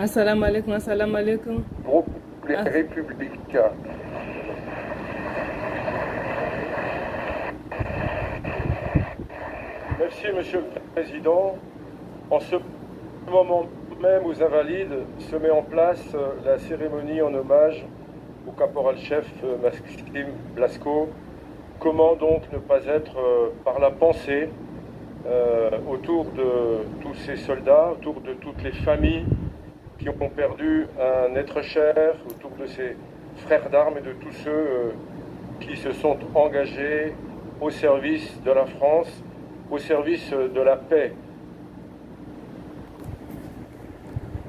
Assalamu alaikum, assalamu alaikum. Groupe Les Républicains. Merci, Monsieur le Président. En ce moment même, aux Invalides, se met en place la cérémonie en hommage au caporal-chef Maxime Blasco. Comment donc ne pas être par la pensée autour de tous ces soldats, autour de toutes les familles qui ont perdu un être cher, autour de ces frères d'armes et de tous ceux qui se sont engagés au service de la France, au service de la paix.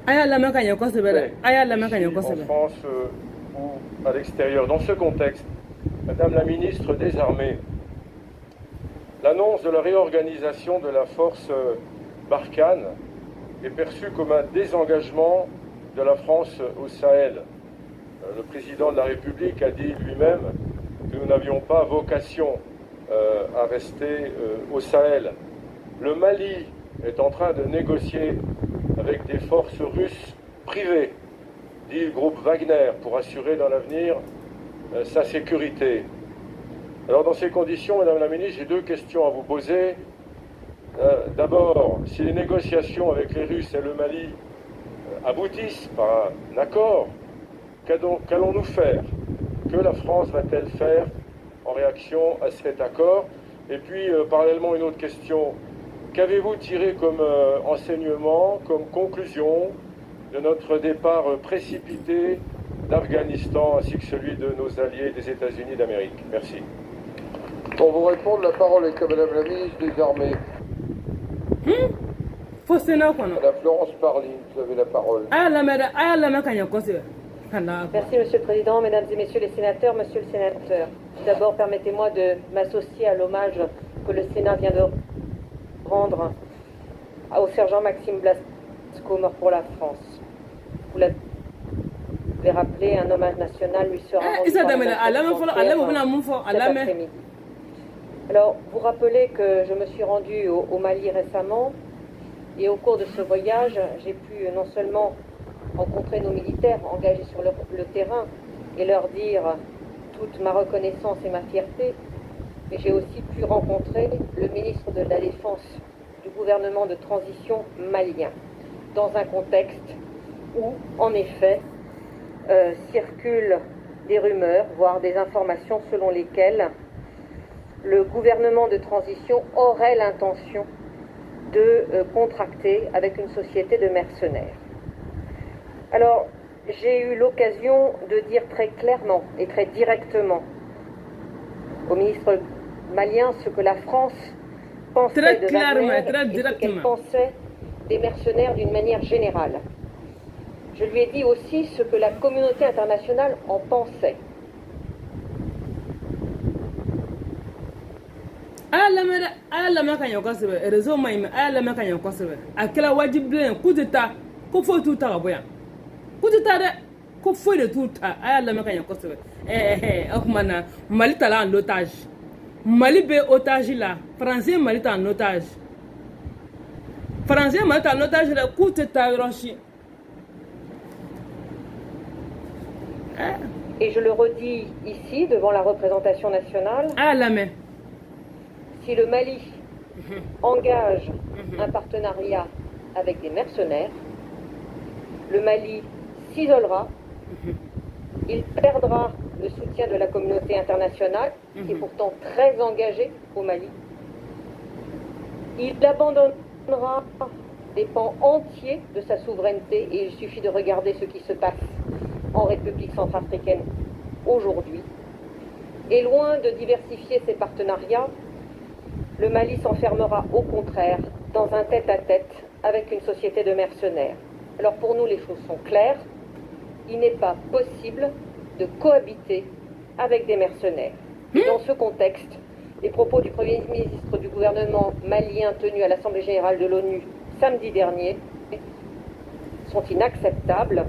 En France ou à l'extérieur. Dans ce contexte, Madame la ministre des Armées, l'annonce de la réorganisation de la force Barkhane est perçue comme un désengagement de la France au Sahel. Le président de la République a dit lui-même que nous n'avions pas vocation à rester au Sahel. Le Mali est en train de négocier avec des forces russes privées, dit le groupe Wagner, pour assurer dans l'avenir sa sécurité. Alors dans ces conditions, Madame la Ministre, j'ai deux questions à vous poser. D'abord, si les négociations avec les Russes et le Mali aboutissent par un accord, qu'allons-nous faire? Que la France va-t-elle faire en réaction à cet accord? Et puis, parallèlement, une autre question. Qu'avez-vous tiré comme enseignement, comme conclusion de notre départ précipité d'Afghanistan ainsi que celui de nos alliés des États-Unis d'Amérique? Merci. Pour vous répondre, la parole est à Madame la ministre des Armées. Madame Florence Parly, vous avez la parole. Merci Monsieur le Président, Mesdames et Messieurs les sénateurs, Monsieur le Sénateur. D'abord, permettez-moi de m'associer à l'hommage que le Sénat vient de rendre au sergent Maxime Blasco, mort pour la France. Vous l'avez rappelé, un hommage national lui sera rendu cet après-midi. Alors, vous rappelez que je me suis rendue au Mali récemment, et au cours de ce voyage, j'ai pu non seulement rencontrer nos militaires engagés sur le terrain et leur dire toute ma reconnaissance et ma fierté, mais j'ai aussi pu rencontrer le ministre de la Défense du gouvernement de transition malien, dans un contexte où, en effet, circulent des rumeurs, voire des informations selon lesquelles le gouvernement de transition aurait l'intention de contracter avec une société de mercenaires. Alors, j'ai eu l'occasion de dire très clairement et très directement au ministre malien ce que la France pensait de Wagner et ce qu'elle pensait des mercenaires d'une manière générale. Je lui ai dit aussi ce que la communauté internationale en pensait. Mali be otage là, français Mali en otage. Français Mali en otage là, coup d'état Rochi. Et je le redis ici devant la représentation nationale. Si le Mali engage un partenariat avec des mercenaires, le Mali s'isolera, il perdra le soutien de la communauté internationale, qui est pourtant très engagée au Mali. Il abandonnera des pans entiers de sa souveraineté, et il suffit de regarder ce qui se passe en République centrafricaine aujourd'hui. Et loin de diversifier ses partenariats, le Mali s'enfermera au contraire dans un tête-à-tête avec une société de mercenaires. Alors pour nous, les choses sont claires. Il n'est pas possible de cohabiter avec des mercenaires. Et dans ce contexte, les propos du Premier ministre du gouvernement malien tenu à l'Assemblée générale de l'ONU samedi dernier sont inacceptables,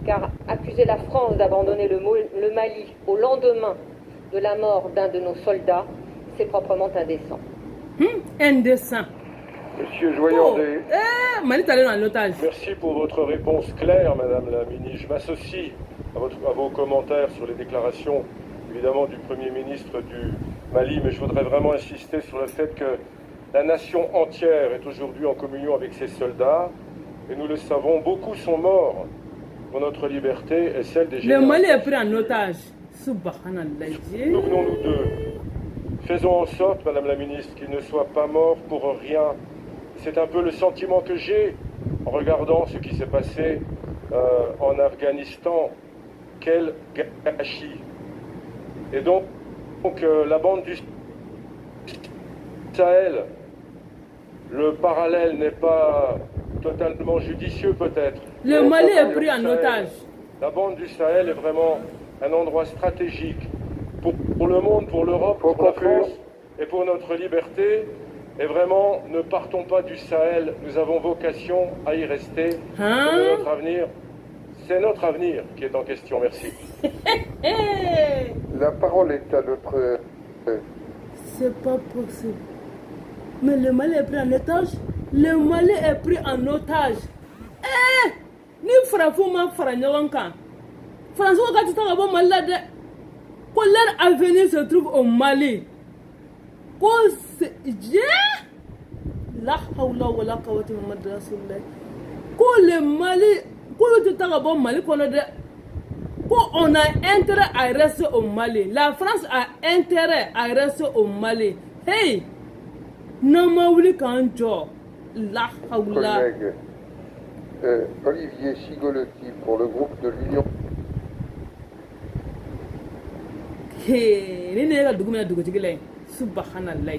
car accuser la France d'abandonner le Mali au lendemain de la mort d'un de nos soldats, c'est proprement indécent. Indécent. Monsieur Joyandet. Mali t'allait en otage. Merci pour votre réponse claire, Madame la Ministre. Je m'associe à vos commentaires sur les déclarations, évidemment, du Premier ministre du Mali, mais je voudrais vraiment insister sur le fait que la nation entière est aujourd'hui en communion avec ses soldats, et nous le savons, beaucoup sont morts pour notre liberté et celle des Le générations. Mali est pris en otage. Subhanallah. Souvenons-nous d'eux. Faisons en sorte, Madame la Ministre, qu'ils ne soient pas morts pour rien. C'est un peu le sentiment que j'ai en regardant ce qui s'est passé en Afghanistan. Quel gâchis. Et donc la bande du Sahel, le parallèle n'est pas totalement judicieux peut-être. Le Mali est pris en otage. La bande du Sahel est vraiment un endroit stratégique pour le monde, pour l'Europe, pour la France et pour notre liberté. Et vraiment, ne partons pas du Sahel. Nous avons vocation à y rester. Notre avenir, c'est notre avenir qui est en question. Merci. La parole est à notre... C'est pas possible. Mais le Mali est pris en otage. Le Mali est pris en otage. Ni Frafouma Franyolanka. François Gatita Rabo Malade. Quand leur avenir se trouve au Mali. Quand c'est. La hawla wa la quwwata illa billah. Quand le Mali. Quand le Rabo Mali, quand on a intérêt à rester au Mali. La France a intérêt à rester au Mali. Hey! Namaouli Kanjo. La hawla. Collègue Olivier Cigolotti pour le groupe de l'Union. Ni ne ka dugu mina dugutigi la subhanallah.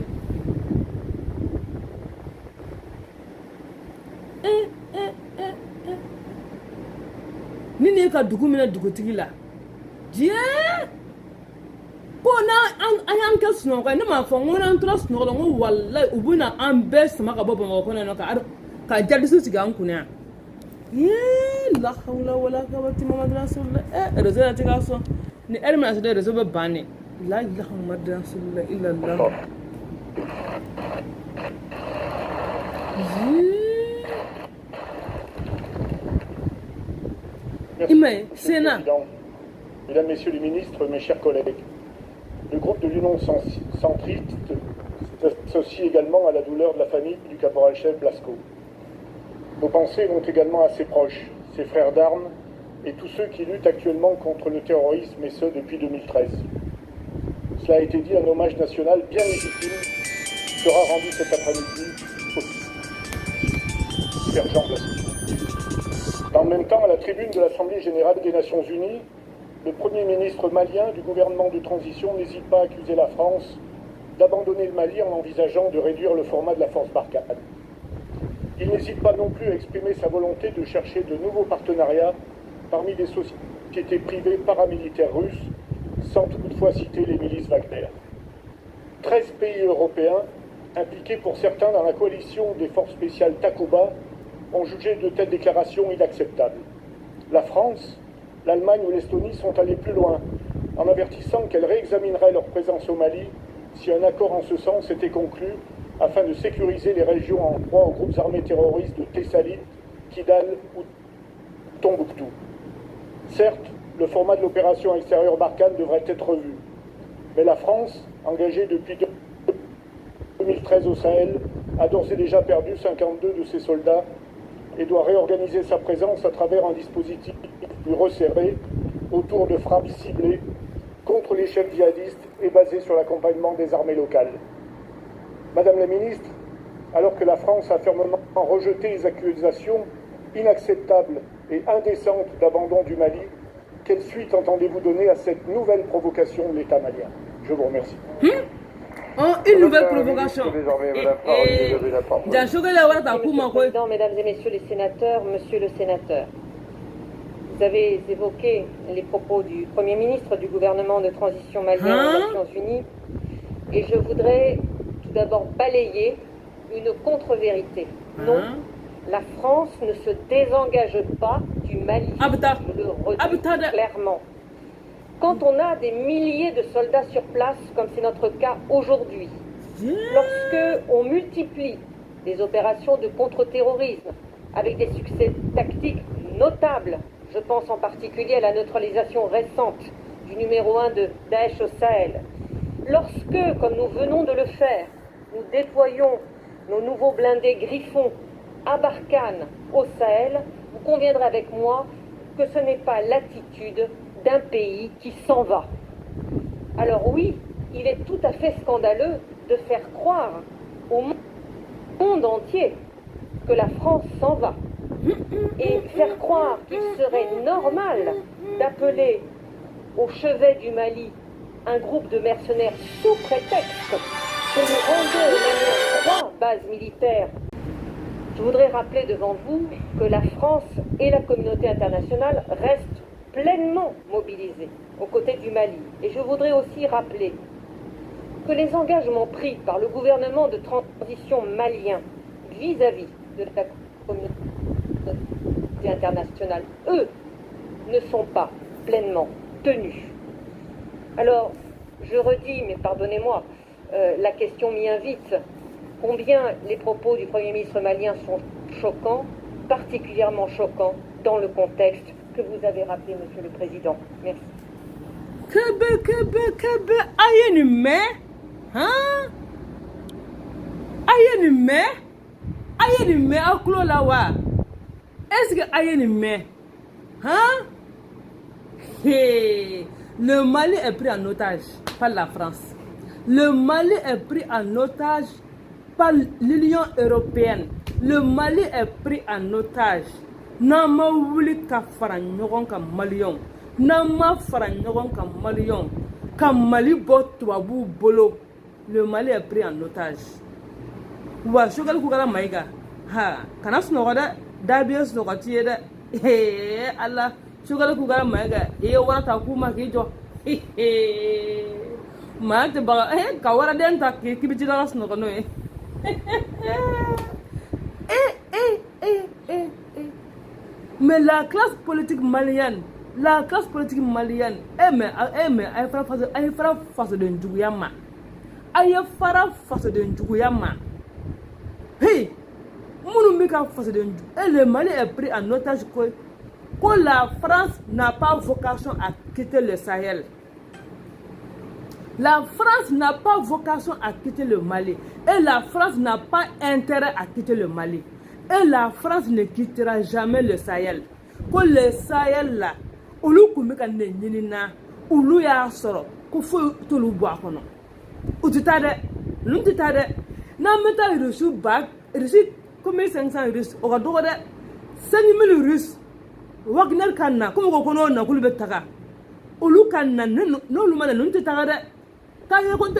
Ni ne ka dugu mina dugutigi la diɲɛ ko n'an y'an kɛ sunɔgɔ ye ne m'a fɔ n ko n'an tora sunɔgɔ la n ko walayi u bɛna an bɛɛ sama ka bɔ Bamakɔ kɔnɔ yan nɔ ka jalisi sigi an kun yan. La hawla wala quwwata illa billah. Réseau la ti ka sɔn ni heure min na se dɛ réseau bɛ ban de. La ilaha illallah. Merci, Monsieur le Président. Mesdames, Messieurs les ministres, mes chers collègues, le groupe de l'Union centriste s'associe également à la douleur de la famille du caporal-chef Blasco. Nos pensées vont également à ses proches, ses frères d'armes et tous ceux qui luttent actuellement contre le terrorisme, et ce depuis 2013. Cela a été dit, un hommage national bien légitime sera rendu cet après-midi au Père Jean Blasco. En même temps, à la tribune de l'Assemblée générale des Nations Unies, le Premier ministre malien du gouvernement de transition n'hésite pas à accuser la France d'abandonner le Mali en envisageant de réduire le format de la force Barkhane. Il n'hésite pas non plus à exprimer sa volonté de chercher de nouveaux partenariats parmi des sociétés privées paramilitaires russes, sans toutefois citer les milices Wagner. 13 pays européens, impliqués pour certains dans la coalition des forces spéciales Takuba, ont jugé de telles déclarations inacceptables. La France, l'Allemagne ou l'Estonie sont allées plus loin, en avertissant qu'elles réexamineraient leur présence au Mali si un accord en ce sens était conclu, afin de sécuriser les régions en proie aux groupes armés terroristes de Tessalit, Kidal ou Tombouctou. Certes, le format de l'opération extérieure Barkhane devrait être revu, mais la France, engagée depuis 2013 au Sahel, a d'ores et déjà perdu 52 de ses soldats et doit réorganiser sa présence à travers un dispositif plus resserré autour de frappes ciblées contre les chefs djihadistes et basé sur l'accompagnement des armées locales. Madame la ministre, alors que la France a fermement rejeté les accusations inacceptables et indécentes d'abandon du Mali, quelle suite entendez-vous donner à cette nouvelle provocation de l'État malien? Je vous remercie. Une nouvelle provocation. Président, mesdames et messieurs les sénateurs, monsieur le sénateur, vous avez évoqué les propos du Premier ministre du gouvernement de transition malien des Nations Unies, et je voudrais tout d'abord balayer une contre-vérité. Non, la France ne se désengage pas du Mali. Je le redis clairement. Quand on a des milliers de soldats sur place, comme c'est notre cas aujourd'hui, lorsque on multiplie des opérations de contre-terrorisme, avec des succès tactiques notables. Je pense en particulier à la neutralisation récente du numéro 1 de Daesh au Sahel. Lorsque, comme nous venons de le faire, nous déployons nos nouveaux blindés Griffon à Barkhane au Sahel, vous conviendrez avec moi que ce n'est pas l'attitude d'un pays qui s'en va. Alors oui, il est tout à fait scandaleux de faire croire au monde entier que la France s'en va et faire croire qu'il serait normal d'appeler au chevet du Mali un groupe de mercenaires sous prétexte que nous rendons aux Maliens 3 bases militaires. Je voudrais rappeler devant vous que la France et la communauté internationale restent pleinement mobilisées aux côtés du Mali. Et je voudrais aussi rappeler que les engagements pris par le gouvernement de transition malien vis-à-vis de la communauté internationale, eux, ne sont pas pleinement tenus. Alors, je redis, mais pardonnez-moi, la question m'y invite. Combien les propos du Premier ministre malien sont choquants, particulièrement choquants, dans le contexte que vous avez rappelé, Monsieur le Président. Merci. Kebe, aye ni me? Hein? Aye ni me aklo la wa? Est-ce que aye ni me? Hein? Hey. Le Mali est pris en otage par la France. Le Mali est pris en otage par l'Union européenne. Le Mali est pris en otage. Nama wuli ka fara ɲɔgɔn kan Maliɲɔnw. Nama fara ɲɔgɔn kan Maliɲɔnw. Ka Mali bɔ tubabuw bolo. Le Mali est pris en otage. Wa Choguel Kougara Maïga. Ha, kana sunɔgɔ dɛ. Dabiye sunɔgɔ ti ye dɛ. Allah. Choguel Kougara Maïga. Iye wara ta k'u ma k'i jɔ. Maa tɛ baga. Ka wara den ta k'i bi ji la sunɔgɔ n'o ye. Mais la classe politique malienne, elle fera face de Ndjougouya. Elle fera face de Ndjougouya. Hey, et le Mali est pris en otage que la France n'a pas vocation à quitter le Sahel. La France n'a pas vocation à quitter le Mali. Et la France n'a pas intérêt à quitter le Mali. Et la France ne quittera jamais le Sahel. Pour le Sahel là, olu kumika ne nyinina, olu ya soro, ko fo tolu bo akono. Utitade, luntitade, na meta reçu bac, reçu comme 500 Russes, o do de 5000 Russes. Wagner kanna, comme ko kono na kulu betaka. Olu kanna no lu mana luntitade. Quand il compte,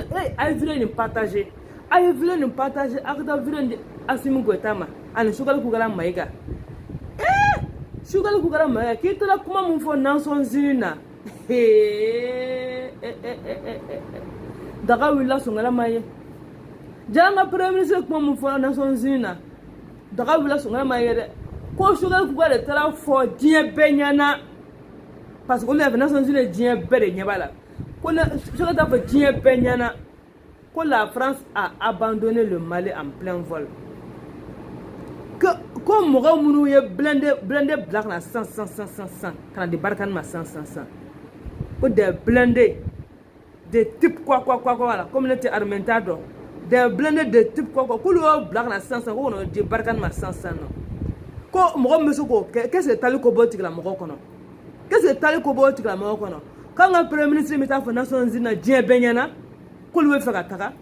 il voulait nous partager. Il voulait nous partager. Il voulait nous assumer que Tama. Et Choguel Kougara Maïga. Choguel Kougara Maïga. Qui te l'a comment mon fond dans son zina? Daga willa songala maye. Janga premier ministre comment mon fond dans son zina? Daga willa songala maye. Ko Choguel Kougara te la fo dien benyana. Parce qu'on est dans son zina dien bere nyabala. Que la France a abandonné le Mali en plein vol. Que comme Mourou est blindé black na 100 quand des Barkhane ma 100 que des blindés des types quoi la communauté armentado des blindés de type quoi que le black na 100 on des Barkhane ma 100 ko Mourou monsieur ko qu'est-ce que tali ko botik la Mourou kono qu'est-ce que tali ko botik la Mourou kono. Quand le Premier ministre met en Nations Unies, il y a Benyana, il y a Fagataga,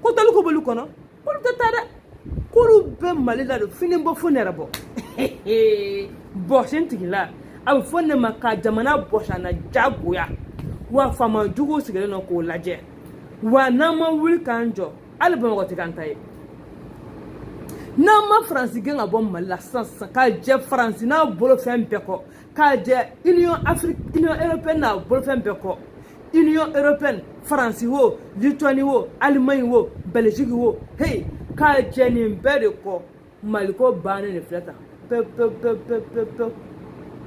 il y a Lukono, il y a Malila, il y a Funérable. Boshentigila, a fonné ma Kajamana Boshana Jaguya, ou Fama Jugo Sigaleno ko Laje, ou Nama Wilkanjo, Alabama Tikantai. Nama France gagne a bon mal la sens, car Jeff France n'a bolo fait un péco. Union européenne na bolfen beko Union européenne France wo Lituanie wo Allemagne wo Belgique wo hey ka jeni mbere ko Maliko bane ne flata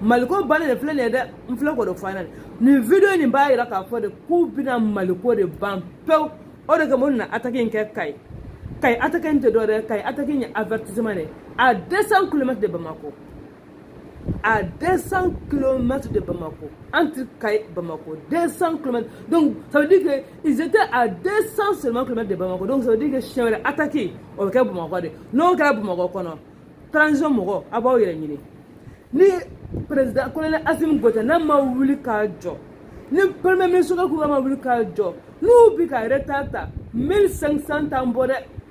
Maliko bane ne flane da mfla ko do final ni video ni ba ira ka fo de ku bina Maliko de ban pe o de ka mon na attaquer nke kai Kay attaquer de dore kay attaquer un avertissement à 200 km de Bamako. À 200 km de Bamako. Entre Kay et Bamako. 200 km. Donc, ça veut dire qu'ils étaient à 200 seulement km de Bamako. Donc, ça veut dire que si on avait attaqué, on aurait Bamako. Non, on aurait Bamako. Transition Moro, Aba Yéni. Ni président, colonel Assimi Goïta, n'a pas voulu Kajo. Ni premier ministre, n'a pas voulu Kajo. Nous, Bika, retata, 1500 tambore,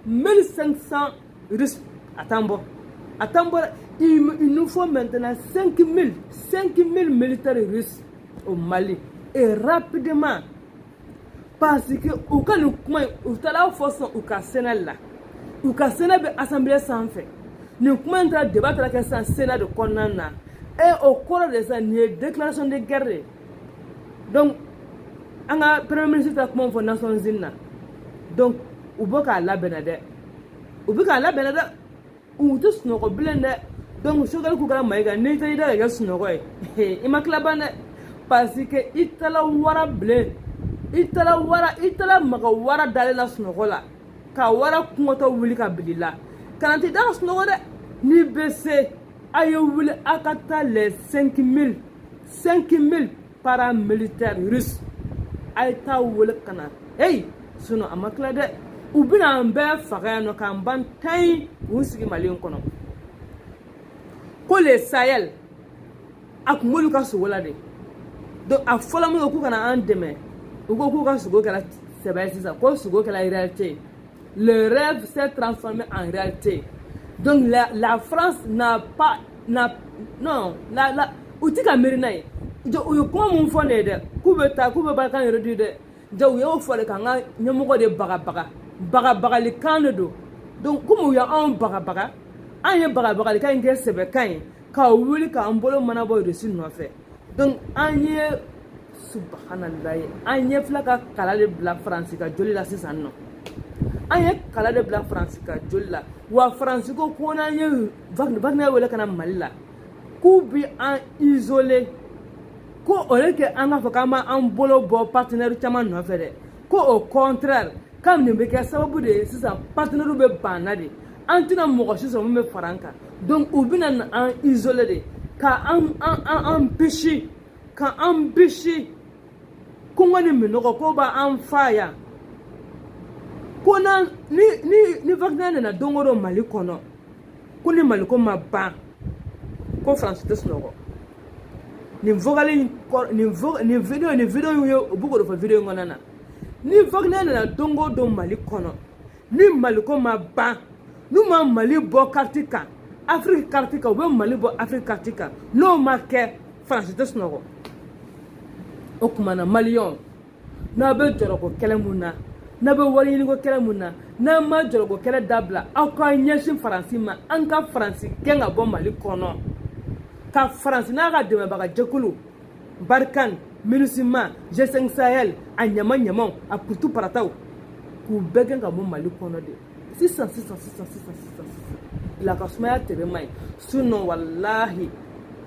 1500 russes à Tambo. À Tambo, il nous faut maintenant 5000 militaires russes au Mali. Et rapidement, parce que au cas où nous avons force au cas Sénat, au cas Sénat de l'Assemblée sans fait, nous commençons débattre la question Sénat de Konana. Et au cours de ça, il y a une déclaration de guerre. Donc, le Premier ministre a commencé à Nations Unies. Donc, il y a la Benade. Il y a la Benade. Ou tout ce qu'on blende. Donc, je suis allé à Maïga, il y a des gens qui ont parce que itala wara blé. Itala wara d'aller dans ce nogola. Ka wara kumoto wuli ka bilila. Quand tu es dans ce nogola, ni baissé. Aïe, wuli akata les 5000 paramilitaires russes. Aïta wuli kana. Hey, sinon, à ma clade. Ou bien un bel faré, no kamban taille, ou ce qui m'a lié kono. Pour les Sahel, à Mouluka Souolade. Donc, à Folamo, au Koukana en demain, au Koukouka Sougo, c'est bien ça, quoi, Sougo, la réalité. Le rêve s'est transformé en réalité. Donc, la France n'a pas, non, outil Camerounais. Donc, il y a comme mon fond de Koubeta, Koubakan et Redu de. Donc, il y a au fond de Kanga, il y a beaucoup de Barabaga, les Canado. Donc, comme il y a un Barabaga, un y a Barabaga, les Kangas, c'est bien quand Willy Kambolo Manabo de Sinofé. Donc, un y a Subhanallah, un y a Flaka Kala de Black Francisca, Jolie la Sisano. Un y a Kala de Black Francisca, Jola, ou à Francisco, qu'on a eu Wagner ou la Canamala. Koubi un isolé. Ko ole ke anga fakama an bolo bo partenaire chama no fere ko au contraire kam ne be ka sababu de sisa partenaire be banade antina mo ko sisa mo be faranka donc ubina an isolé de ka an bishi ko ngani me no ko ba an faya ko na ni Wagner na dongoro Mali kono ko ni Mali ko maba ko France te snogo ni vidéo yo beaucoup de vidéo ngona ni Wagner na dongo do Mali kono ni Mali ko ma ba nu ma Mali bo kartika Afrique kartika we Mali bo Afrique kartika no ma ke France de snogo okumana Malion na be joro ko kelemuna na be wari ni ko kelemuna na ma joro ko kele dabla akwa nyeshin France ma anka France kenga bo Mali kono ka France n'a pas de baga jekulu Barkan Minusima G5 Sahel a nyama a putu paratao ku begen ka mo Mali kono de 600 la kasmaya tebe mai suno wallahi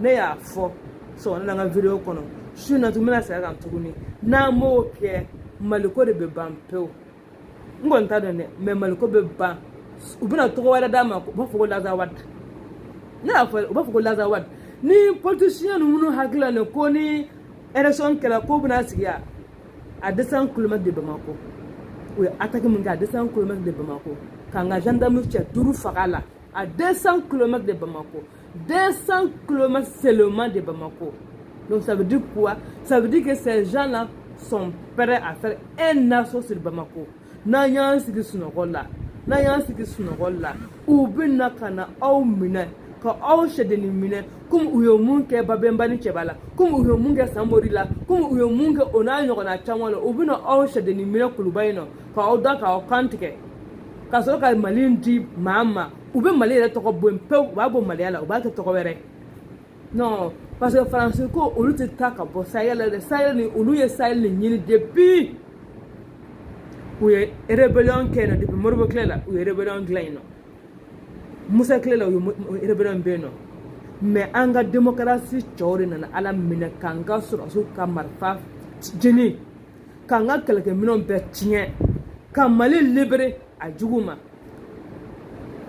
ne ya fo so na nga video kono suna tumina sa ga tuguni na mo ke Mali ko de be bampeo ngonta de ne me Mali ko be ba ubina to wala dama ko ba fo lazawad na fo ba fo lazawad ni politicien nous hakila ne ko ni élection kala ko buna sigia à 200 km de Bamako oui attaque mun ga 200 km de Bamako kanga gendarmerie tient duru fagala à 200 km de Bamako 200 km seulement de Bamako donc ça veut dire quoi ça veut dire que ces gens là sont prêts à faire un assaut sur Bamako na yan sigi sunogola ou bina kana au mine ka aw shedeni mine kum uyo munke babemba ni chebala kum uyo munke samorila kum uyo munke ona nyogona chamwalo ubino aw shedeni mine kulubaino ka aw da ka kantike ka so ka malindi mama ube mali le toko bompe ba bo mali ala ba ke toko were non parce que Francisco olu te taka bo sayele ni olu ye sayele ni depuis uye rebellion kena depuis morbo klela uye rebellion glaino Moussa Klela rebellion beno mais anga démocratie chori na ala mina kanga sura su kamarfa jeni kanga kelke minon be tien kamali libéré a juguma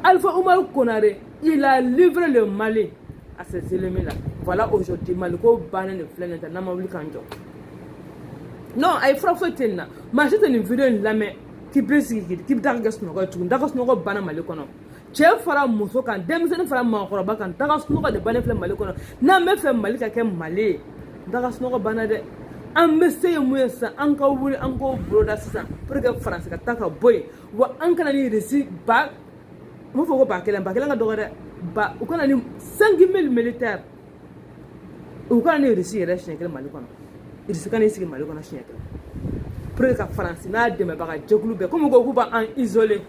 Alpha Oumar Konaré, il a livré le Mali à ces ennemis-là. Voilà aujourd'hui, Maliko Banen de Flaine, Namawli Kanjo. Non, il faut faire ça. Mais j'ai une vidéo qui brise, qui dagas no bana Malikono. Chef fara muso kan demsen fara makoroba kan dagas no de bana Flaine Malikono. Na me fait Malika ke Mali. Dagas no bana de. An bɛ se mun ye sisan an ka wuli an k'o boloda sisan pour que faransi ka taa ka bɔ yen wa an kana ni irisi ba n b'a fɔ ko ba kelen ka dɔgɔ dɛ ba u kana ni 5000 militaires u kana ni irisi yɛrɛ siɲɛ kelen Mali kɔnɔ irisi kana n'i sigi Mali kɔnɔ siɲɛ kelen pour que ka faransi n'a dɛmɛbaga jɛkulu bɛɛ komi ko k'u b'an isolé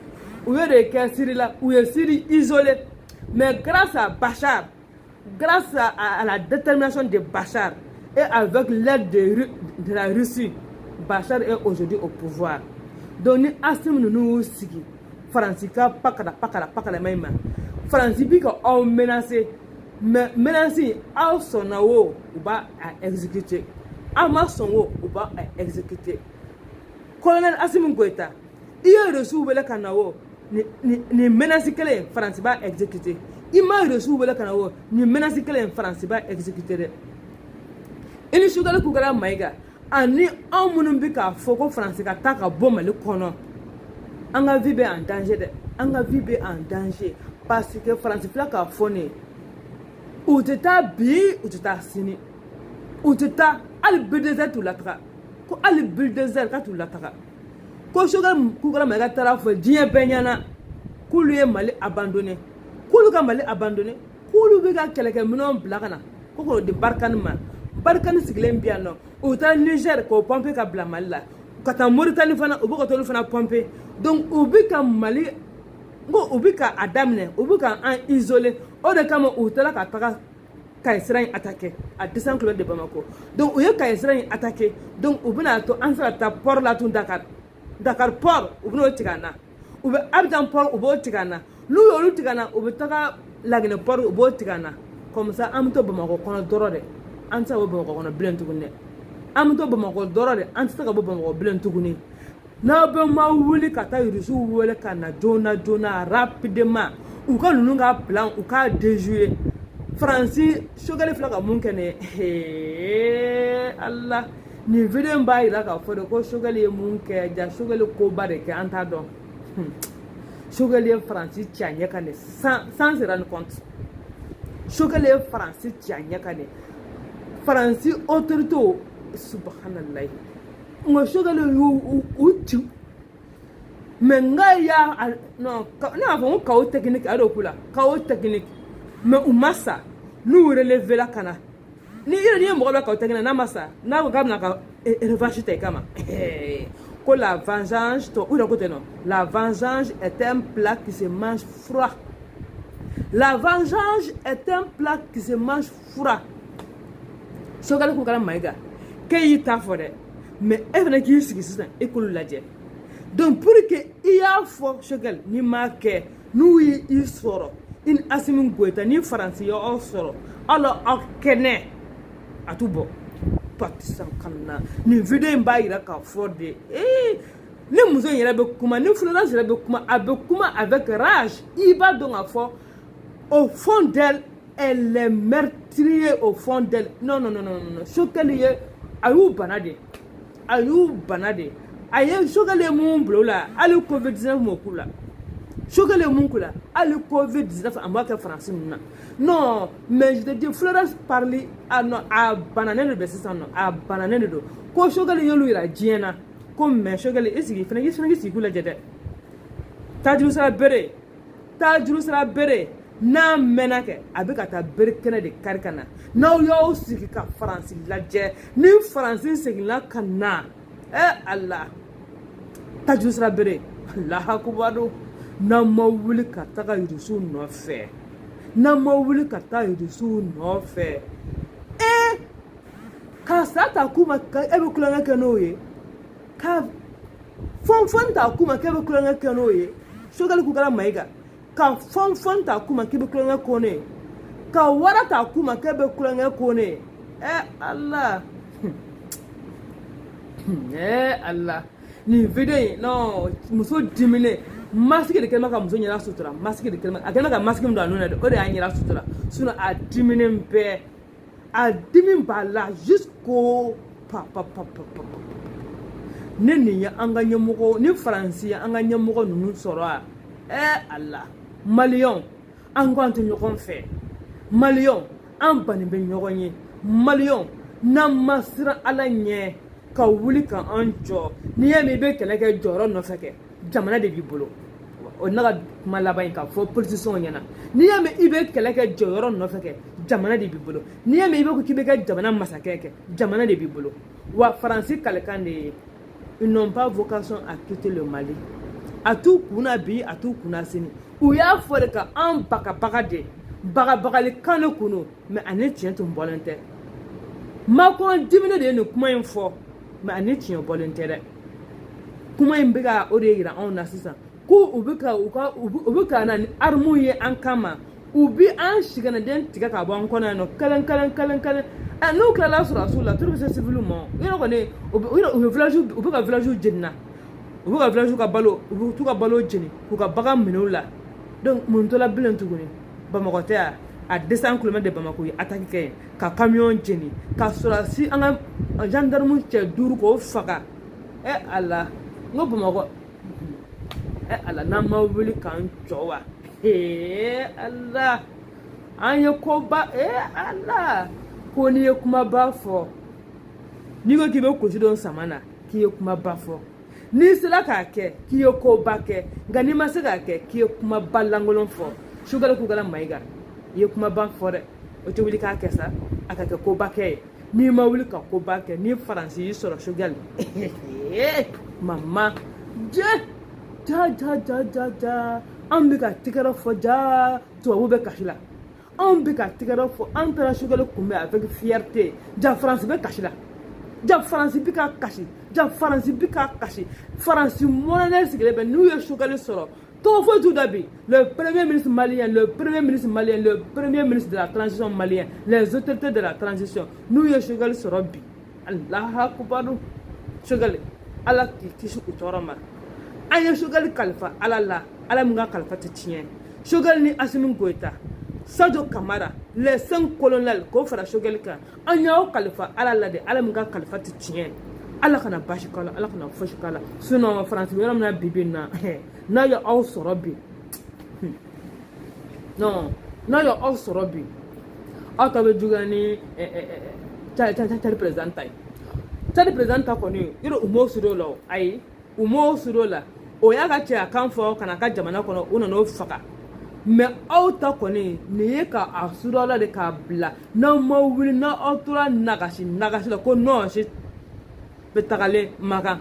u ye de kɛ Syrie la u ye Syrie isolé mais grâce à Bachar grâce à la détermination de Bachar et avec l'aide de la Russie, Bachar est aujourd'hui au pouvoir. Donc, nous avons dit que France pakala maïma. France dit qu'on menacé, mais menacé, à son ou va exécuter. À ma son ou va exécuter. Colonel Assimi Goïta, il a reçu le canao, ni menacé que les France va exécuter. Il m'a reçu le canao, ni menacé que les France va exécuter. Ini sugale kugara maiga ani an munun bi ka fɔ ko France ka taa ka bɔ Mali kɔnɔ an ka vie bɛ en danger dɛ an ka vie bɛ en danger parce que France filɛ ka fɔ ne u tɛ taa bi u tɛ taa sini u tɛ taa hali bulldozer t'u lataga ko hali bulldozer ka t'u lataga ko sugale kugara maiga taara fɔ diɲɛ bɛɛ ɲɛna k'olu ye Mali abandonné k'olu ka Mali abandonné k'olu bɛ ka kɛlɛkɛminɛnw bila ka na ko k'o di Barkhane ma Barkhane sigilen bi yan nɔ u taara Niger k'o pomper ka bila Mali la ka taa Mauritanie fana u bɛ ka t'olu fana pomper donc u bɛ ka Mali ngo u bɛ ka a daminɛ u bɛ ka an isoler o de kama u taara ka taga Kayi sira in attaquer à 200 km de Bamako donc u ye Kayi sira in attaquer donc u bɛna to an sera taa port la tun Dakar port u bɛn'o tigɛ an na u bɛ Abidjan port u b'o tigɛ an na n'u y'olu tigɛ an na u bɛ taga Laginɛ port u b'o tigɛ an na comme ça an bɛ to Bamako kɔnɔ dɔrɔn de an tɛ se ka bɔ Bamako kɔnɔ bilen tuguni dɛ an bɛ to Bamako dɔrɔn de an tɛ se ka bɔ Bamako bilen tuguni n'a bɛ ma wuli ka taa Irisiw wele ka na joona rapidement u ka ninnu ka plan u k'a déjouer Faransi Choguel filɛ ka mun kɛ ne Allah nin video b'a yira k'a fɔ de ko Choguel ye mun kɛ ja Choguel koba de kɛ an t'a dɔn Choguel ye Faransi ci a ɲɛ kan de sans se rendre compte Choguel ye Faransi ci a ɲɛ kan de Faransi autorité subhanallah ngo Choguel y'u ci mais nga ya non n'a fɔ ko technique ado kula kawo technique mais u masa nous relever la kana ni ye mɔgɔ bɛ kawo technique na masa n'a ko k'a bɛna ka revanche ta kama ko la vengeance to ou côté non la vengeance est un plat qui se mange froid la vengeance est un plat qui se mange froid Choguel ko kala maiga ke yi ta fɔ dɛ mais e fana k'i sigi sisan e k'olu lajɛ donc pour que i y'a fɔ Choguel ni m'a kɛ n'u y'i sɔrɔ i ni Assimi Goïta ni Faransi y'aw sɔrɔ alors aw kɛnɛ a t'u bɔ partisan kana nin video in b'a yira k'a fɔ de ni muso in yɛrɛ bɛ kuma ni Florence yɛrɛ bɛ kuma a bɛ kuma avec rage i b'a dɔn k'a fɔ au fond d'elle elle est meurtrière au fond d'elle non Choguel ye a y'u bana de a ye Choguel ye mun bila o la hali Covid-19 m'o k'u la Choguel ye mun k'u la hali Covid-19 a m'a kɛ Faransi ninnu na non mais je te dis Florence parle a bananen de bɛ sisan nɔ a bananen de don ko Choguel y'olu yira diɲɛ na ko mais Choguel i sigi fana k'i sigi k'u lajɛ dɛ taajuru sera bere n'a mɛnna kɛ a bɛ ka taa bere kɛnɛ de kari ka na n'aw y'aw sigi ka Faransi lajɛ ni Faransi seginna ka na Allah taajuru sera bere Allahu akbar n'an ma wuli ka taga Irisiw nɔfɛ ka sa ta kuma e bɛ kulonkɛ kɛ n'o ye ka fɔn ta kuma k'e bɛ kulonkɛ kɛ n'o ye Choguel ko kɛra Maiga ka fɔn ta kuma k'e bɛ kulonkɛ kɛ n'o ye ka wara ta kuma k'e bɛ kulonkɛ kɛ n'o ye Allah Allah nin video in non muso dimine masque de kelma ka muso ɲɛra sutura masque de kelma a kɛlen ka masque min don a nun na de o de y'a ɲɛra sutura sinon a diminen bɛɛ a dimi b'a la jusqu'au pa ne nin ye an ka ɲɛmɔgɔ ni faransi ye an ka ɲɛmɔgɔ ninnu sɔrɔ a Allah maliyɛnw an ko an tɛ ɲɔgɔn fɛ maliyɛnw an bannen bɛ ɲɔgɔn ye maliyɛnw n'an ma siran Ala ɲɛ ka wuli ka an jɔ n'i ye min i bɛ kɛlɛ kɛ jɔyɔrɔ nɔfɛ kɛ jamana de b'i bolo o na ka kuma laban in ka fɔ politisiyɛnw ɲɛna n'i ye min i bɛ kɛlɛ kɛ jɔyɔrɔ nɔfɛ kɛ jamana de b'i bolo n'i ye min i bɛ ko k'i bɛ kɛ jamana masakɛ kɛ jamana de b'i bolo wa faransi kalikan de ye ils n'ont pas vocation à quitter le Mali a t'u kunna bi a t'u kunna sini u y'a fɔ de ka an bagabaga de bagabagalikan de kun don mais ani tiɲɛ tun bɔlen tɛ Macron dimine de ye nin kuma in fɔ mais ani tiɲɛ bɔlen tɛ dɛ kuma in bɛ ka o de yira anw na sisan ko u bɛ ka na ni armes ye an kama u bi an siganaden tigɛ ka bɔ an kɔnɔ yan nɔ kelen n'u tilala sɔrɔsiw la turu bɛ se civil ma yɔrɔ kɔni u bɛ ka village jeni na u bɛ ka village ka balo u bɛ t'u ka balo jeni k'u ka bagan minɛ u la donc mun tola bilen tuguni Bamakɔ tɛ yan a 200 km de Bamako ye attaque kɛ ka camion jeni ka sɔrɔsi an ka gendarme cɛ 5 k'o faga Allah n ko Bamakɔ Allah n'an ma wuli k'an jɔ wa Allah an ye koba Allah ko n'i ye kumaba fɔ n'i ko k'i bɛ kosidon sama na k'i ye kumaba fɔ n'i sera k'a kɛ k'i ye koba kɛ nka n'i ma se k'a kɛ k'i ye kumaba lankolon fɔ Choguel Kougala Maïga i ye kumaba fɔ dɛ o tɛ wuli k'a kɛ sa a ka kɛ koba kɛ ye n'i ma wuli ka koba kɛ ni faransi y'i sɔrɔ Choguel mama ja an bɛ ka tigɛrɛ fɔ ja tubabu bɛ kasi la an bɛ ka tigɛrɛ fɔ an taara Choguel kunbɛn avec fierté ja faransi bɛ kasi la ja faransi bɛ ka kasi ja faransi bɛ ka kasi faransi mɔnɛ sigilen bɛ n'u ye Choguel sɔrɔ tɔgɔ foyi t'u da bi le premier ministre malien le premier ministre de la transition malien les autorités de la transition n'u ye Choguel sɔrɔ bi Allahu akbar Choguel Ala k'i kisi u tɔɔrɔ ma an ye Choguel kalifa Ala la Ala min ka kalifa tɛ tiɲɛ Choguel ni Assimi Goïta Sadio Kamara les 5 colonels k'o fara Choguel kan an y'aw kalifa Ala la de Ala min ka kalifa tɛ tiɲɛ Ala kana basi k'a la Ala kana fosi k'a la sinon faransi yɔrɔ min na bi bi in na n'a ye aw sɔrɔ bi non n'a ye aw sɔrɔ bi aw ta bɛ juguya ni Tchad président ta ye Tchad président ta kɔni yɔrɔ u m'o siri o la o ayi u m'o siri o la o y'a ka cɛ a kan fɔ ka na ka jamana kɔnɔ u nana o faga mais aw ta kɔni nin ye ka a siri o la de k'a bila n'aw ma wuli n'aw tora nagasi la ko non si bɛ tagalen Makan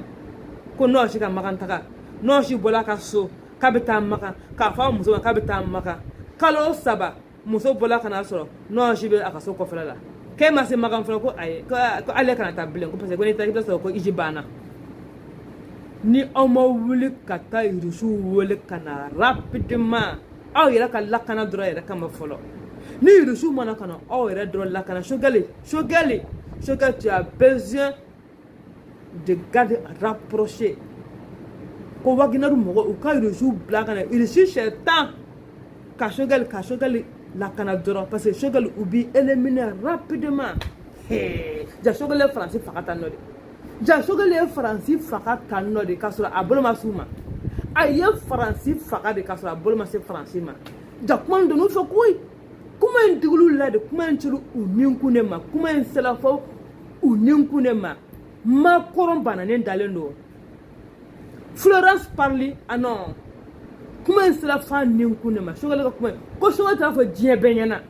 ko non si ka Makan taga non si bɔla ka so k'a bɛ taa Makan k'a fɔ a muso ma k'a bɛ taa Makan kalo 3 muso bɔla ka na sɔrɔ non si bɛ a ka so kɔfɛla la k'e ma se Makan fɔlɔ ko ayi ko ale kana taa bilen ko parce que ko n'i taara i bɛ sɔrɔ ko Iji banna ni aw ma wuli ka taa Irisiw wele ka na rapidement aw yɛrɛ ka lakana dɔrɔn yɛrɛ kama fɔlɔ ni Irisiw mana ka na aw yɛrɛ dɔrɔn lakana Choguel tu as besoin de garder rapproché ko Wagner mɔgɔ u ka Irisiw bila ka na Irisi sɛtan ka Choguel lakana dɔrɔn parce que Choguel u b'i éliminer rapidement ja Choguel ye faransi faga tan nɔ de ja Choguel ye faransi faga tan nɔ de k'a sɔrɔ a bolo ma s'u ma a ye faransi faga de k'a sɔrɔ a bolo ma se faransi ma ja kuma in donn'u fɛ koyi kuma in digil'u la de kuma in cira u ninkun de ma kuma in sera fɔ u ninkun de ma Macron bananen dalen don Florence Parly non kuma in sera fɔ a ninkun de ma Choguel ka kuma ko Choguel t'a fɔ diɲɛ bɛɛ ɲɛna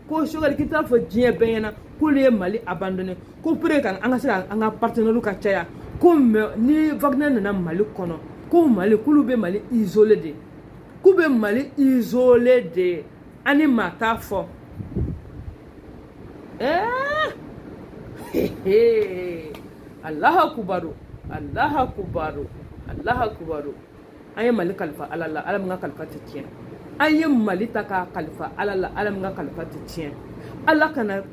ko Choguel k'i t'a fɔ diɲɛ bɛɛ ɲɛna k'olu ye Mali abandonné ko pour que an ka se ka an ka partenaires ka caya ko ni Wagner nana Mali kɔnɔ ko Mali k'olu bɛ Mali isolé de k'u bɛ Mali isolé de ani maa t'a fɔ Allahu akbar an ye Mali kalifa Ala la Ala min ka kalifa tɛ tiɲɛ an ye Mali ta k'a kalifa Ala la Ala min ka kalifa tɛ tiɲɛ Ala kana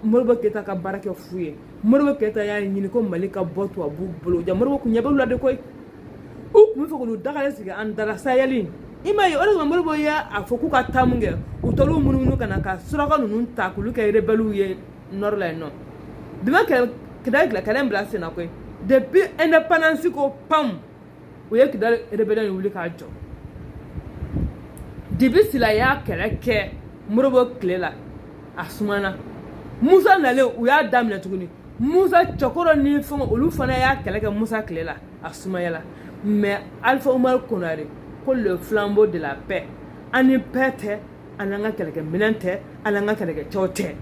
Modibo Keyita ka baara kɛ fu ye Modibo Keyita y'a ɲini ko Mali ka bɔ tubabuw bolo ja Modibo kun ɲɛ b'u la de koyi u mun fɔ k'olu dagalen sigi an dara sayɛli i ma ye o de kama Modibo ye a fɔ k'u ka taa mun kɛ u taar'u munumunu ka na ka suraka ninnu ta k'olu kɛ rebelles ye nord la yen nɔ dama kɛlɛ bila sen na koyi depuis indépendance ko pam u ye Kidal rebellion wuli k'a jɔ depuis Sila y'a kɛlɛ kɛ Modibo tile la a sumana Musa nalen u y'a daminɛ tuguni Musa Cɛkɔrɔ ni fɛnw olu fana y'a kɛlɛ kɛ Musa tile la a sumayala mais Alpha Umaru Konare ko le flambeau de la paix ani paix tɛ ani an ka kɛlɛkɛminɛn tɛ ani an ka kɛlɛkɛcɛw tɛ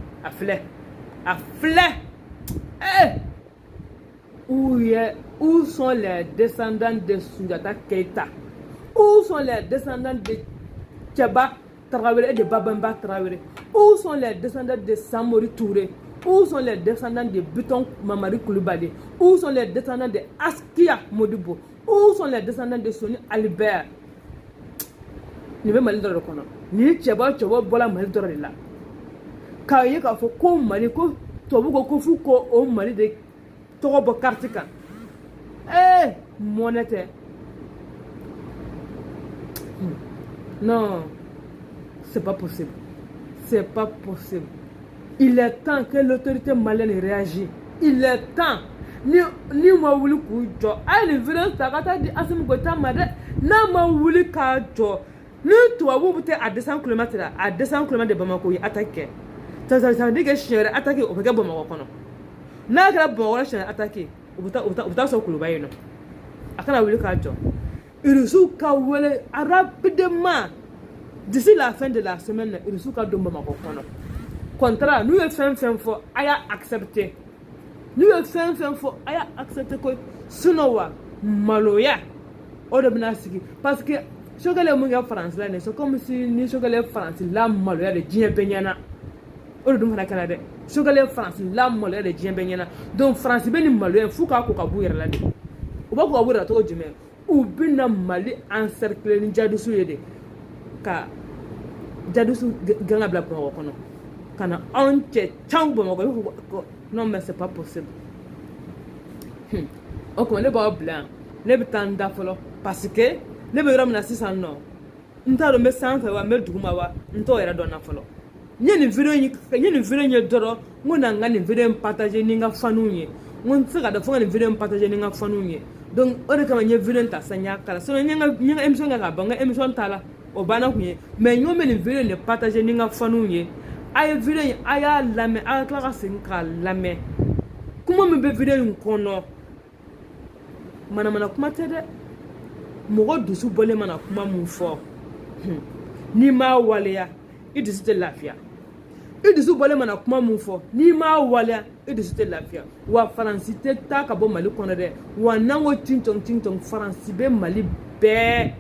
a filɛ où sont les descendants de Sunjata Keita où sont les descendants de Tchaba Traoré et de Babamba Traoré où sont les descendants de Samori Touré où sont les descendants de Biton Mamadi Koulibaly où sont les descendants de Askia Modibo où sont les descendants de Soni Albert ni bɛ Mali dɔrɔn de kɔnɔ ni cɛba bɔla Mali dɔrɔn de la k'a ye k'a fɔ ko Mali ko tubabu ko f'u ko o Mali de tɔgɔ bɔ carte kan mɔnɛ tɛ non c'est pas possible il est temps que l'autorité malienne réagisse il est temps ni ma wuli k'u jɔ a ye nin vidéo ta ka taa di Assimi Goïta ma dɛ n'a ma wuli k'a jɔ ni tubabu bɛ taa à 200 km la à 200 km de Bamako ye attaque kɛ ça veut dire que siɲɛ wɛrɛ attaque o bɛ kɛ Bamakɔ kɔnɔ n'a kɛra Bamakɔ siɲɛ attaque u bɛ taa sɔrɔ Kuluba yen nɔ a kana wuli k'a jɔ Irusu ka wele rapidement d'ici la fin de la semaine Irusu ka don Bamakɔ kɔnɔ contrat n'u ye fɛn fɔ a y'a accepter ko sinon wa maloya o de bɛna sigi parce que Sogɛlɛ mun kɛ Faransi la c'est comme si ni Sogɛlɛ Faransi la maloya de diɲɛ bɛɛ ɲɛna o de dun fana kɛra dɛ Sogɛlɛ Faransi la maloya de diɲɛ bɛɛ ɲɛna donc Faransi bɛ nin maloya f'u k'a ko ka b'u yɛrɛ la de u b'a ko ka b'u yɛrɛ la cogo jumɛn u bɛna Mali encercler ni jadisu ye de ka jadisu gɛn ka bila Bamakɔ kɔnɔ ka na anw cɛ can Bamakɔ non mais c'est pas possible o kuma ne b'aw bila yan ne bɛ taa n da fɔlɔ parce que ne bɛ yɔrɔ min na sisan nɔ n t'a dɔn n bɛ sanfɛ wa n bɛ duguma wa n t'o yɛrɛ dɔn na fɔlɔ n ye nin video ye dɔrɔn n ko na n ka nin video partager ni n ka faniw ye n ko n tɛ se ka dɔn fo ka nin video partager ni n ka faniw ye donc o de kama n ye video ta sisan n y'a kala sinon n ye n ka émission kɛ k'a ban n ka émission t'a la o banna kun ye mais n y'o mɛ nin video de partager ni n ka faniw ye a ye video in a y'a lamɛn a ka tila ka segin k'a lamɛn kuma min bɛ video in kɔnɔ manamana kuma tɛ dɛ mɔgɔ dusu bɔlen mana kuma mun fɔ n'i m'a waleya i dusu tɛ lafiya i dusu bɔlen mana kuma mun fɔ n'i m'a waleya i dusu tɛ lafiya wa Faransi tɛ taa ka bɔ Mali kɔnɔ dɛ wa n'an ko tin-tɔn Faransi bɛ Mali bɛɛ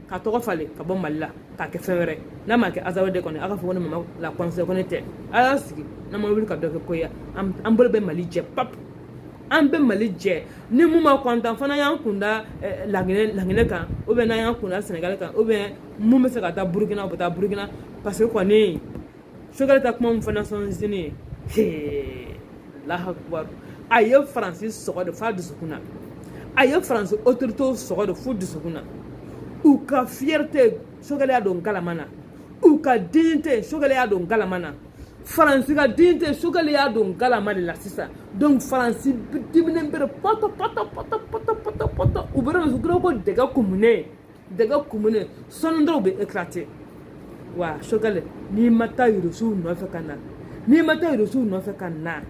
ka tɔgɔ falen ka bɔ Mali la k'a kɛ fɛn wɛrɛ n'a ma kɛ Azawa de kɔni a ka fɔ ko ne mama la conseil ko ne tɛ a y'a sigi n'an ma wuli ka dɔ kɛ ko ye an bolo bɛ Mali jɛ pap an bɛ Mali jɛ ni mun ma content fana y'an kunda Laginɛ kan ou bien n'an y'an kunda Sénégal kan ou bien mun bɛ se ka taa Burukina o bɛ taa Burukina parce que kɔni Sogɛlɛ ta kuma mun fɔ Nations Unies Allahu Akbar a ye Faransi sɔgɔ de f'a dusukun na a ye Faransi autorité sɔgɔ de f'u dusukun na u ka fierté Sogɛlɛ y'a don galama na u ka dignité Sogɛlɛ y'a don galama na Faransi ka dignité Sogɛlɛ y'a don galama de la sisan donc Faransi diminen bɛ poto u bɛ dɔn ko dɛgɛ kumunen sɔnni dɔw bɛ éclater wa Sogɛlɛ n'i ma taa Irusu nɔfɛ ka na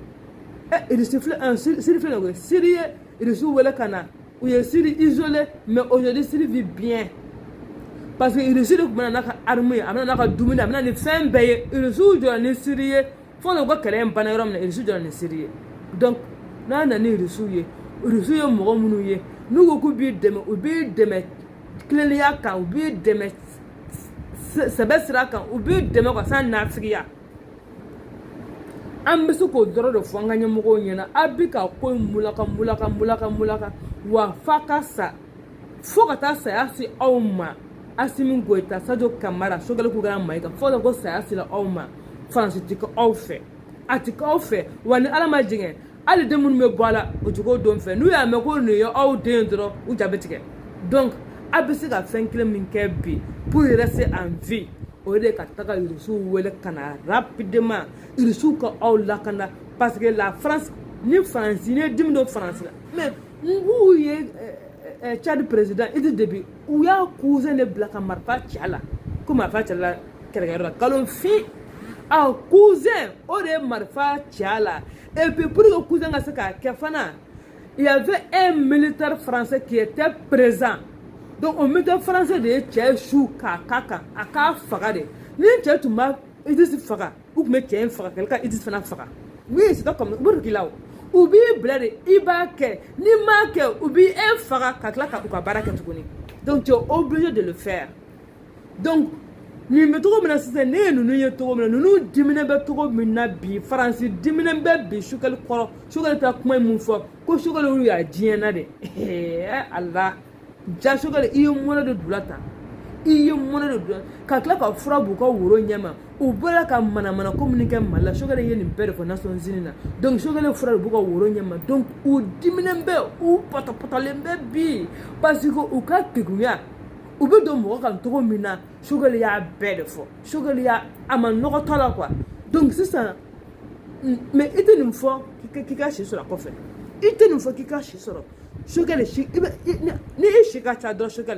Irusu Siri filɛ o Siri ye Irusu wele ka na u ye Siri isolé mais aujourd'hui Siri vit bien parce que Irusu de tun bɛ na n'a ka arme ye a bɛ na n'a ka dumuni a bɛ na ni fɛn bɛɛ ye Irusu jɔra ni Siri ye fo de ko kɛlɛ in banna yɔrɔ min na Irusu jɔra ni Siri ye donc n'a nana ni Irusu ye mɔgɔ minnu ye n'u ko k'u b'i dɛmɛ u b'i dɛmɛ tilennenya kan u b'i dɛmɛ sɛbɛ sira kan u b'i dɛmɛ ka san nafigiya an bɛ se k'o dɔrɔn de fɔ an ka ɲɛmɔgɔw ɲɛna a bɛ ka ko in mulaka wa f'a ka sa fo ka taa saya se aw ma Assimi Goïta Sadio Kamara Sogɛlɛ k'u kɛra Mayiga fo ka ko saya sera aw ma Faransi ti kɛ aw fɛ a ti kɛ aw fɛ wa ni Ala ma jɛngɛ hali den minnu bɛ bɔ a la o ti k'o don fɛ n'u y'a mɛn ko nin ye aw den dɔrɔn u ja bɛ tigɛ Donc a bɛ se ka fɛn kelen min kɛ bi pour rester en vie o de ka taga irisiw wele ka na rapidement irisiw ka aw lakana parce que la France ni France ni dimi do France la mais n'u ye Tchad président Idriss Déby u y'a cousin de bila ka marifa ci a la ko marifa ci la kɛlɛkɛyɔrɔ la kalo fin a cousin o de ye marifa ci a la et puis pour que cousin ka se k'a kɛ fana il y avait un militaire français qui était présent. Donc, au militaire français de Tchè Chou Kaka, à Ka Fagade. Ni Tchè Touma, Idriss Faga, ou que Tchè Faga, quelqu'un Idriss Faga. Oui, c'est comme Burkilao. Ou bien Blade, Ibake, ni Make, ou bien un Faga, Kaklaka ou Kabaraka Tukuni. Donc, tu es obligé de le faire. Donc, ni me trouve na sise ne nunu ye togo mina nunu dimine be togo mina bi France dimine be bi shukal koro shukal ta kuma mun fo ko shukal ru ya diena de Allah ja shukal iyo mona de dulata iyo mona de dulata ka kla ka fura bu ko woro nyama u bala ka mana communiquer mala shukal ye ni pere fo Nations Unies na donc shukal fura bu ko woro nyama donc u dimine be u pata lembe bi parce que u ka tigunya ou bien de moi quand tu mina sugar ya belle fo sugar ya ama no tola quoi donc c'est ça mais il te nous faut qui cache sur la coffre il te nous faut qui cache sur sugar le chi ni shika cha do sugar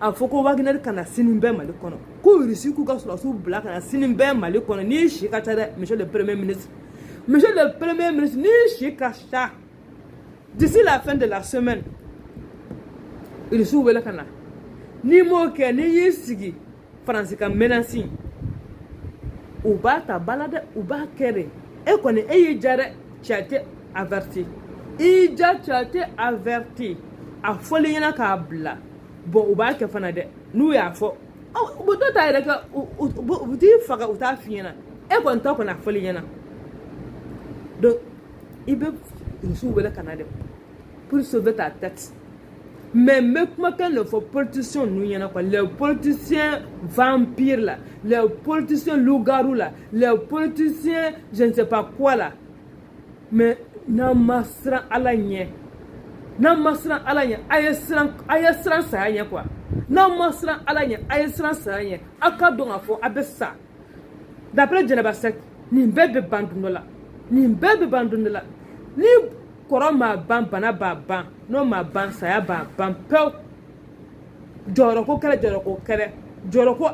a foko wagner kana sinimbe mali kono ko risi ku ka sur su black na sinimbe mali kono ni shika cha monsieur le premier ministre ni shika cha d'ici la fin de la semaine il sou wela kana ni mo ke ni yisigi France ka menace u ba ta balade u ba kere e ko ni e jare chate averti i ja chate averti a foli yana ka bla bon u ba ke fana de nu ya fo o bo to ta ire ka u ti faga u ta fiena e ko nta ko na foli yana donc ibe su wele kanade pour sauver ta tête. Mais même quand le politicien nous y en a quoi, les politiciens vampires là, les politiciens loups-garous là, les politiciens je ne sais pas quoi là, mais namasran alanye, ayesran ça y quoi, namasran alanye, ayesran ça y, akadon afo abessa. D'après Djenabasek, ni bébé bandounola, ni koro ma ban bana ba ban no ma ban saya ba ban pew joro ko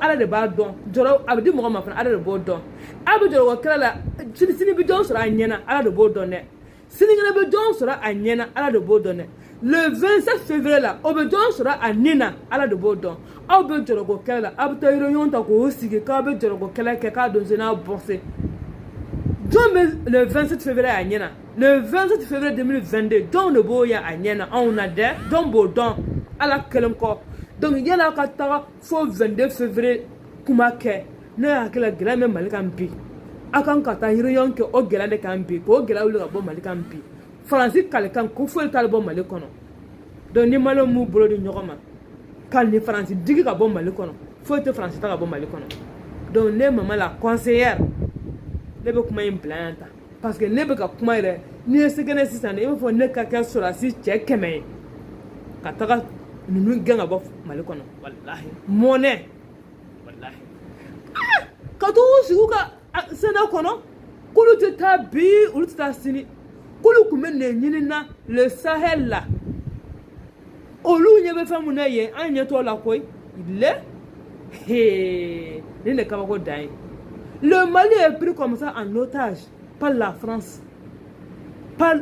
ala de ba don joro abdi mo ma fa ala de bo don abi joro ko kala la sini bi don sura anyena ala de bo don ne sini ngene bi don sura anyena ala de bo don ne le 27 février là obe don sura anina ala de bo don obe joro ko kala la abta réunion ta ko osige ka be joro ko kala ke ka don zena bourse le 27 février à Niena. Le 27 février 2022, dans le boya à Niena, on a des dans Baudon à la Kelenko. Donc il y a la Katara, faut 22 février, Kumake, ne a que la grande Malikampi. A quand Kata Hirion que au Gala de Campi, au Gala ou le bon Malikampi. Francis Kalekan, Koufou le Talbon Malikono. Donc ni malo mou bolo de Noroma. Quand les Francis digent à bon Malikono, faut être Francis à bon Malikono. Donc les maman la conseillère. Nebe kuma in planta parce que nebe ka kuma ire ni segene sisan e fo ne ka ka sura si che keme ka taga nunu ganga bo mali kono wallahi mone wallahi ka to sigu ka sena kono kulu te tabi ulu ta sini kulu kuma ne nyinina le Sahel la olu nyebe famu na ye anya to la koy ile he ne ka ko dai. Le Mali est pris comme ça en otage par la France, par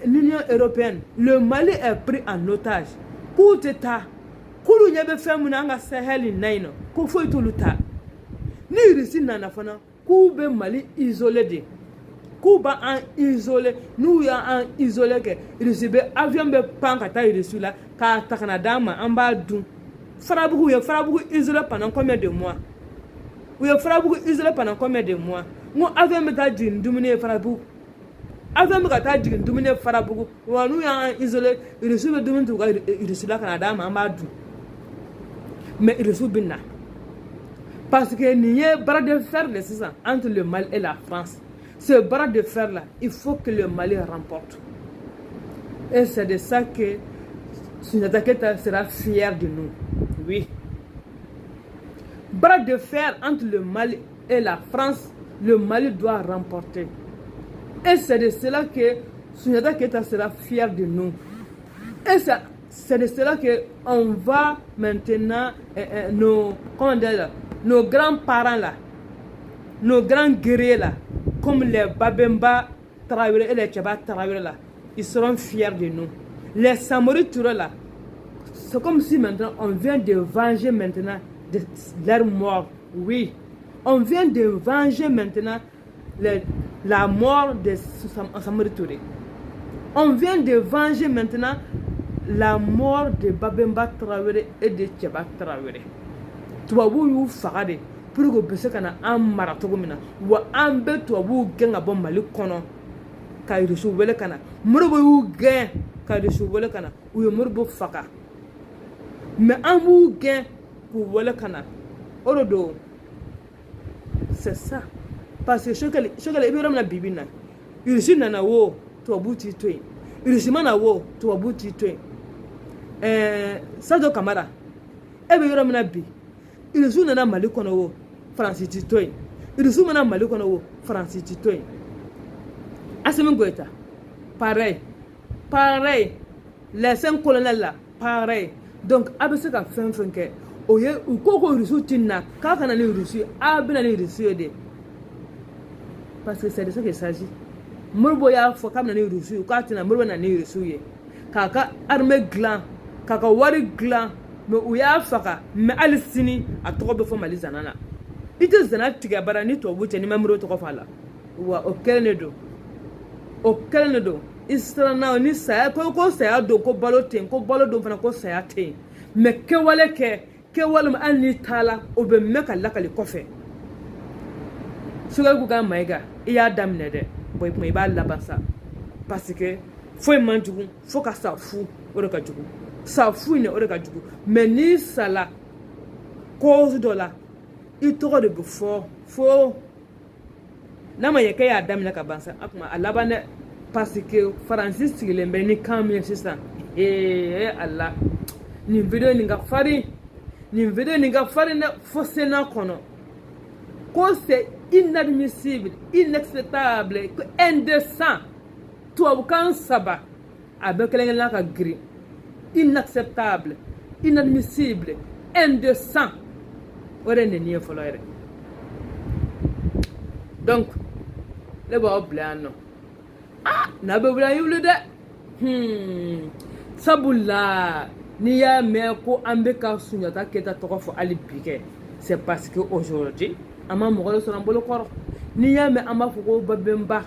l'Union européenne. Le Mali est pris en otage. Coup d'État, Koulou Nyebe Femunanga Sahel Naino, Koufou Tuluta. Ni Russie Nanafana, Koube Mali isolé de. Kouba en isolé, nous y a en isolé que Russie be avion be pankata Russie là, car Takanadama en bas d'où. Farabou isolé pendant combien de mois? Oui, Farabou isolé pendant combien de mois? Moi, avec mes gars, j'ai dominé Farabou. Avec mes gars, j'ai dominé Farabou. Nous avons isolé, il reçoit le domaine de il reçoit la Canada, Mamadou. Mais il reçoit bien. Parce qu'il n'y a pas de fer de ça entre le Mali et la France. Ce bras de fer là, il faut que le Mali remporte. Et c'est de ça que Sundiata Keita sera fier de nous. Oui. Bras de fer entre le Mali et la France, le Mali doit remporter. Et c'est de cela que Sundiata Keita sera fier de nous. Et c'est de cela qu'on va maintenant, nos grands-parents là, nos grands guerriers là, comme les Babemba Traoré et les Tchaba Traoré là, ils seront fiers de nous. Les Samori Touré là, c'est comme si maintenant on vient de venger maintenant de leur mort. Oui, on vient de venger maintenant la mort de Samori Touré. On vient de venger maintenant la mort de Babemba Traoré et de Tchaba Traoré. Tubabu yu faga de pour que bese kana an mara togo mina wa an be tubabu gɛn ka bɔ Mali kɔnɔ ka Irisiw wele kana Modibo y'u gɛn ka Irisiw wele kana u ye Modibo faga mais an b'u gɛn k'u wele kana o de don c'est ça parce que Sokɛli i bɛ yɔrɔ min na bibi na Irisi nana wo tubabu t'i to yen Irisi mana wo tubabu t'i to yen Sadio Kamara e bɛ yɔrɔ min na bi Irisiw nana Mali kɔnɔ wo Faransi t'i to yen Irisiw mana Mali kɔnɔ wo Faransi t'i to yen Assimi Goïta pareil les 5 colonels là pareil donc a bɛ se ka fɛn fɛn kɛ o ye u ko ko Irisiw ti na k'a kana ni Irisiw a bɛ na ni Irisiw ye de parce que c'est de ça qu'il s'agit. Modibo y'a fɔ k'a bɛ na ni Irisiw k'a tɛna Modibo na ni Irisiw ye k'a ka armée dilan k'a ka wari dilan mais u y'a faga mais hali sini a tɔgɔ bɛ fɔ Mali zana na i tɛ zana tigɛ bara ni tubabu cɛ ni ma Modibo tɔgɔ fɔ a la wa o kɛlen de don i siranna ni saya ko saya don ko balo tɛ yen ko balo don fana ko saya tɛ yen mais kɛwale min hali n'i taa la o bɛ mɛn ka lakali kɔfɛ Sogɛli Kuka Mayiga i y'a daminɛ dɛ bon i b'a laban sa parce que foyi man jugu fo ka sa fu o de ka jugu sa fu in o de ka jugu mais n'i sala cause dɔ la i tɔgɔ de bɛ fɔ fo n'a ma ɲɛ k'e y'a daminɛ ka ban sa a kuma a laban dɛ parce que Faransi sigilen bɛ ni kan min ye sisan Ala nin video nin ka farin dɛ fo Sénat kɔnɔ ko c'est inadmissible inacceptable indécent tubabukan 3 a bɛɛ kelen-kelenna ka girin inacceptable inadmissible indécent o de nin ye fɔlɔ yɛrɛ donc ne b'aw bila yan nɔ n'a bɛ wuli a y'i wuli dɛ sabula n'i y'a mɛn ko an bɛ ka Sundiata Keita tɔgɔ fɔ hali bi kɛ c'est parce que aujourd'hui an ma mɔgɔ de sɔrɔ an bolo kɔrɔ n'i y'a mɛn an b'a fɔ ko Babemba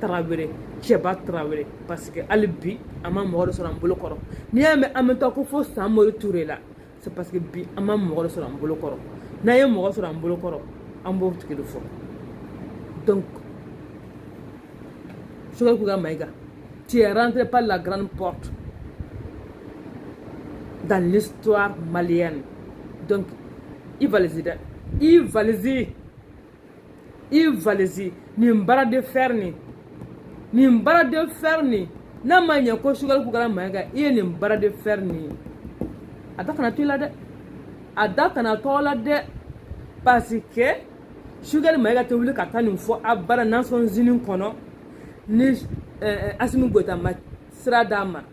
Traoré Tchaba Traoré parce que hali bi an ma mɔgɔ de sɔrɔ an bolo kɔrɔ n'i y'a mɛn an bɛ taa ko fo Samori Touré la c'est parce que bi an ma mɔgɔ de sɔrɔ an bolo kɔrɔ n'an ye mɔgɔ sɔrɔ an bolo kɔrɔ an b'o tigi de fɔ donc Sogɛli Kuka Mayiga tu es rentré par la grande porte dans l'histoire malienne donc i valisi dɛ i valisi nin bara de fer ni n'a ma ɲɛ ko Sogɛli Kuka Mayiga i ye nin bara de fer ni a da kana to i la dɛ parce que Sogɛli Mayiga tɛ wuli ka taa nin fɔ a bara Nations Unies kɔnɔ ni Assimi Goïta ma sira d'a ma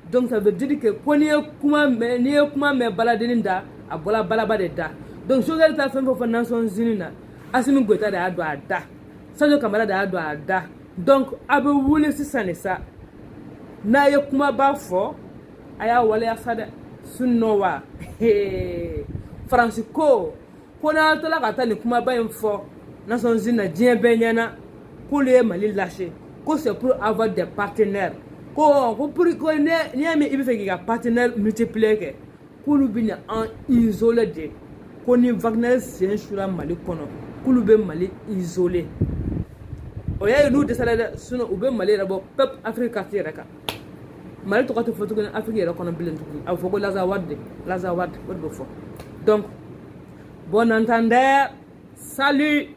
donc ça veut dire que ko n'i ye kuma mɛn baladenni da a bɔla balaba de da donc Sogɛli ta fɛn fɔ Nations Unies na Assimi Goïta de y'a don a da Sadio Kamara de y'a don a da donc a bɛ wuli sisan de sa n'a ye kumaba fɔ a y'a waleya sa dɛ sinon wa Faransi ko n'a tola ka taa nin kumaba in fɔ Nations Unies na diɲɛ bɛɛ ɲɛna k'olu ye Mali lâcher ko c'est pour avoir des partenaires ko pour que n'i y'a mɛn i bɛ fɛ k'i ka partenaire multiplier kɛ k'olu bɛ na an isoler de ko ni Wagner sen sura Mali kɔnɔ k'olu bɛ Mali isoler o y'a ye n'u dɛsɛra dɛ sinon u bɛ Mali yɛrɛ bɔ peuple Afrique quartier yɛrɛ kan Mali tɔgɔ tɛ fɔ tuguni Afrique yɛrɛ kɔnɔ bilen tuguni a bɛ fɔ ko Lazare o de bɛ fɔ donc bon entendeur salut.